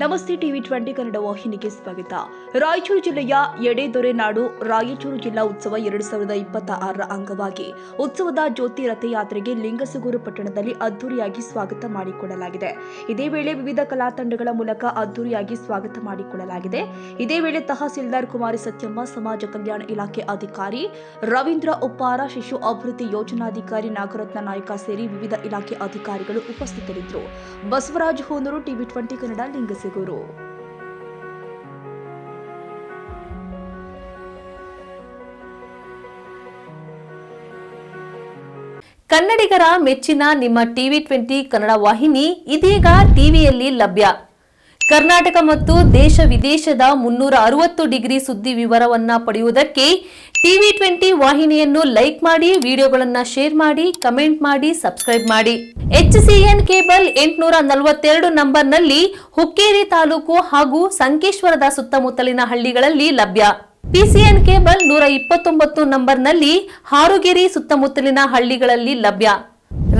ನಮಸ್ತೆ ಟಿವಿ 20 ಕನ್ನಡ ವಾಹಿನಿಗೆ ಸ್ವಾಗತ. ರಾಯಚೂರು ಜಿಲ್ಲೆಯ ಎಡೆದೊರೆನಾಡು ರಾಯಚೂರು ಜಿಲ್ಲಾ ಉತ್ಸವ 2026ರ ಅಂಗವಾಗಿ ಉತ್ಸವದ ಜ್ಯೋತಿ ರಥಯಾತ್ರೆಗೆ ಲಿಂಗಸಗೂರು ಪಟ್ಟಣದಲ್ಲಿ ಅದ್ದೂರಿಯಾಗಿ ಸ್ವಾಗತ ಮಾಡಿಕೊಳ್ಳಲಾಗಿದೆ. ಇದೇ ವೇಳೆ ವಿವಿಧ ಕಲಾ ತಂಡಗಳ ಮೂಲಕ ಅದ್ದೂರಿಯಾಗಿ ಸ್ವಾಗತ ಮಾಡಿಕೊಳ್ಳಲಾಗಿದೆ. ಇದೇ ವೇಳೆ ತಹಸೀಲ್ದಾರ್ ಕುಮಾರಿ ಸತ್ಯಮ್ಮ, ಸಮಾಜ ಕಲ್ಯಾಣ ಇಲಾಖೆ ಅಧಿಕಾರಿ ರವೀಂದ್ರ ಉಪ್ಪಾರ, ಶಿಶು ಅಭಿವೃದ್ಧಿ ಯೋಜನಾಧಿಕಾರಿ ನಾಗರತ್ನ ನಾಯ್ಕ ಸೇರಿ ವಿವಿಧ ಇಲಾಖೆ ಅಧಿಕಾರಿಗಳು ಉಪಸ್ಥಿತರಿದ್ದರು. ಬಸವರಾಜ್ ಹೂನೂರು, ಟಿವಿ 20 ಕನ್ನಡ, ಲಿಂಗಸಗೂರು. ಕನ್ನಡಿಗರ ಮೆಚ್ಚಿನ ನಿಮ್ಮ ಟಿವಿ 20 ಕನ್ನಡ ವಾಹಿನಿ ಇದೀಗ ಟಿವಿಯಲ್ಲಿ ಲಭ್ಯ. ಕರ್ನಾಟಕ ಮತ್ತು ದೇಶ ವಿದೇಶದ 360 ಡಿಗ್ರಿ ಸುದ್ದಿ ವಿವರವನ್ನ ಪಡೆಯುವುದಕ್ಕೆ ಟಿವಿ 20 ವಾಹಿನಿಯನ್ನು ಲೈಕ್ ಮಾಡಿ, ವಿಡಿಯೋಗಳನ್ನು ಶೇರ್ ಮಾಡಿ, ಕಮೆಂಟ್ ಮಾಡಿ, ಸಬ್ಸ್ಕ್ರೈಬ್ ಮಾಡಿ. HCN ಕೇಬಲ್ 842 ನಂಬರ್ನಲ್ಲಿ ಹುಕ್ಕೇರಿ ತಾಲೂಕು ಹಾಗೂ ಸಂಕೇಶ್ವರದ ಸುತ್ತಮುತ್ತಲಿನ ಹಳ್ಳಿಗಳಲ್ಲಿ ಲಭ್ಯ. PCN ಕೇಬಲ್ 129 ನಂಬರ್ನಲ್ಲಿ ಹಾರುಗೆರೆ ಸುತ್ತಮುತ್ತಲಿನ ಹಳ್ಳಿಗಳಲ್ಲಿ ಲಭ್ಯ.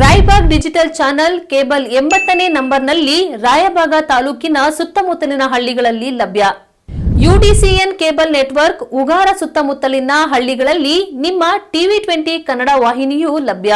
ರಾಯಬಾಗ್ ಡಿಜಿಟಲ್ ಚಾನೆಲ್ ಕೇಬಲ್ 80ನೇ ನಂಬರ್ನಲ್ಲಿ ರಾಯಬಾಗ ತಾಲೂಕಿನ ಸುತ್ತಮುತ್ತಲಿನ ಹಳ್ಳಿಗಳಲ್ಲಿ ಲಭ್ಯ. UDCN ಕೇಬಲ್ ನೆಟ್ವರ್ಕ್ ಉಗಾರ ಸುತ್ತಮುತ್ತಲಿನ ಹಳ್ಳಿಗಳಲ್ಲಿ ನಿಮ್ಮ ಟಿವಿ 20 ಕನ್ನಡ ವಾಹಿನಿಯೂ ಲಭ್ಯ.